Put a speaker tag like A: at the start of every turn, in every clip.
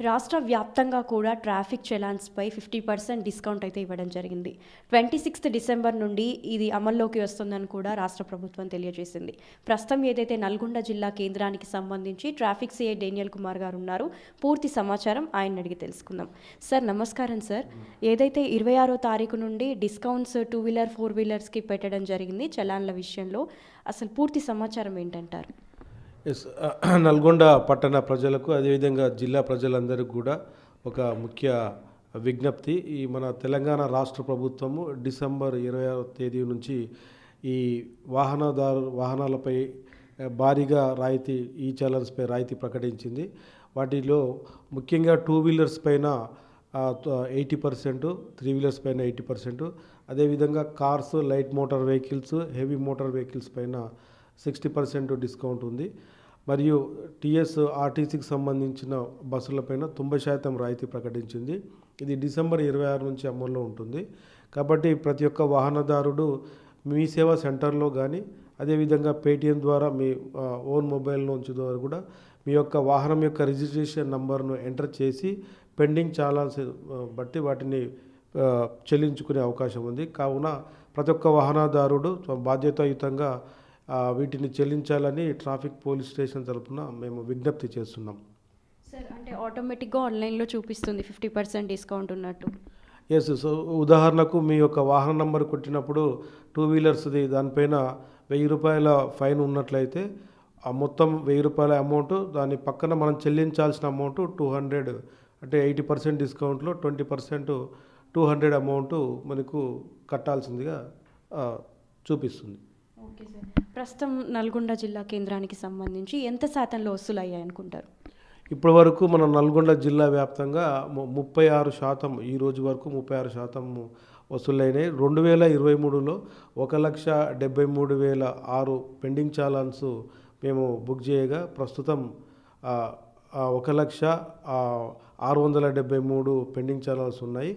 A: రాష్ట్ర వ్యాప్తంగా కూడా ట్రాఫిక్ చలాన్స్పై 50% డిస్కౌంట్ అయితే ఇవ్వడం జరిగింది. 26 డిసెంబర్ నుండి ఇది అమల్లోకి వస్తుందని కూడా రాష్ట్ర ప్రభుత్వం తెలియజేసింది. ప్రస్తుతం ఏదైతే నల్గొండ జిల్లా కేంద్రానికి సంబంధించి ట్రాఫిక్ సిఐ డేనియల్ కుమార్ గారు ఉన్నారు. పూర్తి సమాచారం ఆయన అడిగి తెలుసుకుందాం. సార్ నమస్కారం సార్. ఏదైతే 26వ తారీఖు నుండి డిస్కౌంట్స్ 2 వీలర్ 4 వీలర్స్కి పెట్టడం జరిగింది చలాన్ల విషయంలో, అసలు పూర్తి సమాచారం ఏంటంటారు?
B: నల్గొండ పట్టణ ప్రజలకు అదేవిధంగా జిల్లా ప్రజలందరికీ కూడా ఒక ముఖ్య విజ్ఞప్తి. ఈ మన తెలంగాణ రాష్ట్ర ప్రభుత్వము డిసెంబర్ 20వ తేదీ నుంచి ఈ వాహనాలపై భారీగా రాయితీ, ఈ చలన్స్పై రాయితీ ప్రకటించింది. వాటిలో ముఖ్యంగా 2 వీలర్స్ పైన 80%, 3 వీలర్స్ పైన 80%, అదేవిధంగా cars, light motor vehicles, heavy motor vehicles పైన 60% డిస్కౌంట్ ఉంది. మరియు ఆర్టీసీకి సంబంధించిన బస్సులపైన 90% రాయితీ ప్రకటించింది. ఇది డిసెంబర్ 26 నుంచి అమల్లో ఉంటుంది. కాబట్టి ప్రతి ఒక్క వాహనదారుడు మీ సేవా సెంటర్లో కానీ, అదేవిధంగా పేటీఎం ద్వారా మీ ఓన్ మొబైల్ నుంచి ద్వారా కూడా మీ యొక్క వాహనం యొక్క రిజిస్ట్రేషన్ నంబర్ను ఎంటర్ చేసి పెండింగ్ చాలాన్స్ బట్టి వాటిని చెల్లించుకునే అవకాశం ఉంది. కావున ప్రతి ఒక్క వాహనదారుడు బాధ్యతాయుతంగా వీటిని చెల్లించాలని ట్రాఫిక్ పోలీస్ స్టేషన్ తరఫున మేము విజ్ఞప్తి చేస్తున్నాం.
A: సార్ అంటే ఆటోమేటిక్గా ఆన్లైన్లో చూపిస్తుంది 50% డిస్కౌంట్ ఉన్నట్టు.
B: ఎస్. సో ఉదాహరణకు మీ యొక్క వాహన నంబర్ కొట్టినప్పుడు 2 వీలర్స్ది దానిపైన 1000 రూపాయల ఫైన్ ఉన్నట్లయితే ఆ మొత్తం 1000 రూపాయల అమౌంట్, దాని పక్కన మనం చెల్లించాల్సిన అమౌంట్ 200, అంటే 80% డిస్కౌంట్లో 20% 200 అమౌంట్ మనకు కట్టాల్సిందిగా చూపిస్తుంది.
A: Okay sir. ప్రస్తుతం నల్గొండ జిల్లా కేంద్రానికి సంబంధించి ఎంత శాతంలో వసూలు అయ్యాయి అనుకుంటారు?
B: ఇప్పటి వరకు మన నల్గొండ జిల్లా వ్యాప్తంగా 36%, ఈ రోజు వరకు 36% వసూలైనాయి. 2023లో 1,73,006 పెండింగ్ చాలాన్స్ మేము బుక్ చేయగా ప్రస్తుతం 1,06,673 పెండింగ్ చాలాన్స్ ఉన్నాయి.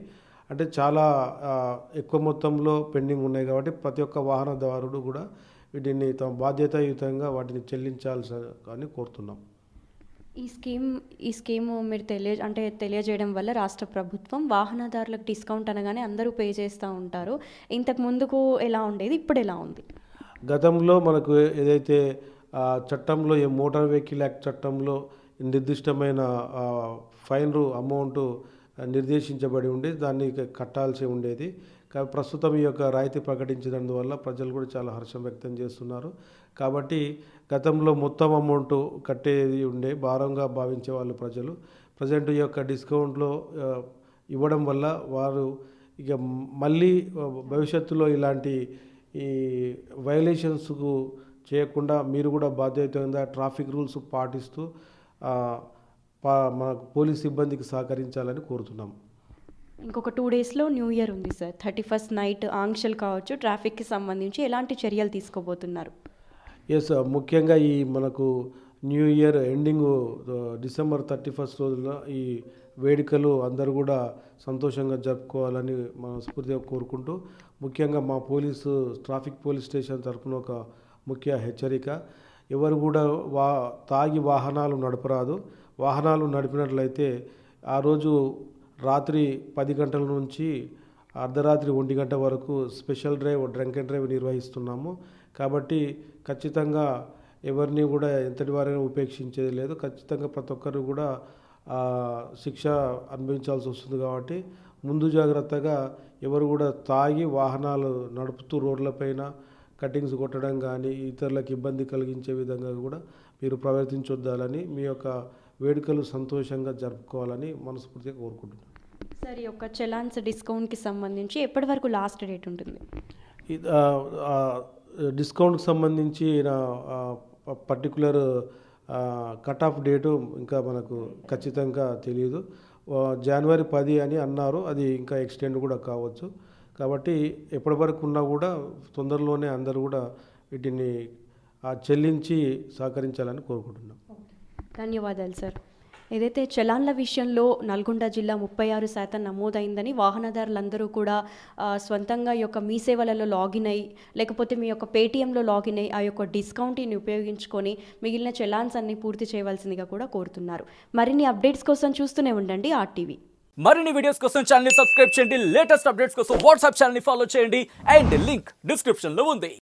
B: అంటే చాలా ఎక్కువ మొత్తంలో పెండింగ్ ఉన్నాయి. కాబట్టి ప్రతి ఒక్క వాహనదారుడు కూడా వీటిని తమ బాధ్యతాయుతంగా వాటిని చెల్లించాల్సి కోరుతున్నాం.
A: ఈ స్కీమ్ మీరు తెలియజేయడం వల్ల రాష్ట్ర ప్రభుత్వం వాహనదారులకు డిస్కౌంట్ అనగానే అందరూ పే చేస్తూ ఉంటారు. ఇంతకు ముందుకు ఎలా ఉండేది, ఇప్పుడు ఎలా ఉంది?
B: గతంలో మనకు ఏదైతే చట్టంలో, మోటార్ వెహికల్ యాక్ట్ చట్టంలో నిర్దిష్టమైన ఫైన్ అమౌంట్ నిర్దేశించబడి ఉండి దాన్ని కట్టాల్సి ఉండేది. ప్రస్తుతం ఈ యొక్క రాయితీ ప్రకటించినందువల్ల ప్రజలు కూడా చాలా హర్షం వ్యక్తం చేస్తున్నారు. కాబట్టి గతంలో మొత్తం అమౌంట్ కట్టేది ఉండే భారంగా భావించే వాళ్ళు ప్రజలు ప్రజెంట్ ఈ యొక్క డిస్కౌంట్లో ఇవ్వడం వల్ల వారు ఇక మళ్ళీ భవిష్యత్తులో ఇలాంటి ఈ వైలేషన్స్కు చేయకుండా మీరు కూడా బాధ్యతగా ట్రాఫిక్ రూల్స్ పాటిస్తూ మన పోలీస్ సిబ్బందికి సహకరించాలని కోరుతున్నాం.
A: ఇంకొక 2 డేస్లో న్యూ ఇయర్ ఉంది సార్. 31st నైట్ ఆంక్షలు కావచ్చు, ట్రాఫిక్కి సంబంధించి ఎలాంటి చర్యలు తీసుకోబోతున్నారు?
B: ఎస్. ముఖ్యంగా ఈ మనకు న్యూ ఇయర్ ఎండింగ్ డిసెంబర్ 31 రోజున ఈ వేడుకలు అందరూ కూడా సంతోషంగా జరుపుకోవాలని మనస్ఫూర్తిగా కోరుకుంటూ, ముఖ్యంగా మా ట్రాఫిక్ పోలీస్ స్టేషన్ తరఫున ఒక ముఖ్య హెచ్చరిక: ఎవరు కూడా తాగి వాహనాలు నడపరాదు. వాహనాలు నడిపినట్లయితే ఆ రోజు రాత్రి 10 గంటల నుంచి అర్ధరాత్రి 1 గంట వరకు special drive, drunk and drive నిర్వహిస్తున్నాము. కాబట్టి ఖచ్చితంగా ఎవరిని కూడా ఎంతటి వారైనా ఉపేక్షించేది లేదు. ఖచ్చితంగా ప్రతి ఒక్కరు కూడా శిక్ష అనుభవించాల్సి వస్తుంది. కాబట్టి ముందు జాగ్రత్తగా ఎవరు కూడా తాగి వాహనాలు నడుపుతూ రోడ్లపైన కటింగ్స్ కొట్టడం కానీ, ఇతరులకు ఇబ్బంది కలిగించే విధంగా కూడా మీరు ప్రవర్తించొద్దాలని, మీ యొక్క వేడుకలు సంతోషంగా జరుపుకోవాలని మనస్ఫూర్తిగా కోరుకుంటున్నాను.
A: సార్, ఈ యొక్క చలాన్స్ డిస్కౌంట్కి సంబంధించి ఎప్పటి వరకు లాస్ట్ డేట్ ఉంటుంది?
B: డిస్కౌంట్కి సంబంధించి పర్టికులర్ కట్ ఆఫ్ డేటు ఇంకా మనకు ఖచ్చితంగా తెలియదు. జనవరి 10 అని అన్నారు. అది ఇంకా ఎక్స్టెండ్ కూడా కావచ్చు. కాబట్టి ఎప్పటి వరకు ఉన్నా కూడా తొందరలోనే అందరూ కూడా వీటిని చెల్లించి సహకరించాలని కోరుకుంటున్నాం.
A: ధన్యవాదాలు సార్. ఏదైతే చలాన్ల విషయంలో నల్గొండ జిల్లా 36% నమోదైందని వాహనదారులందరూ కూడా స్వంతంగా ఈ యొక్క మీ సేవలలో లాగిన్ అయ్యి లేకపోతే మీ యొక్క పేటీఎంలో లాగిన్ అయ్యి ఆ యొక్క డిస్కౌంట్ని ఉపయోగించుకొని మిగిలిన చలాన్స్ అన్ని పూర్తి చేయవలసిందిగా కూడా కోరుతున్నారు. మరిన్ని అప్డేట్స్ కోసం చూస్తూనే ఉండండి RTV.
C: మరిన్ని వీడియోస్ కోసం ఛానల్ ని సబ్స్క్రైబ్ చేయండి, లేటెస్ట్ అప్డేట్స్ కోసం వాట్సాప్ ఛానల్ ని ఫాలో చేయండి అండ్ లింక్ డిస్క్రిప్షన్ లో ఉంది.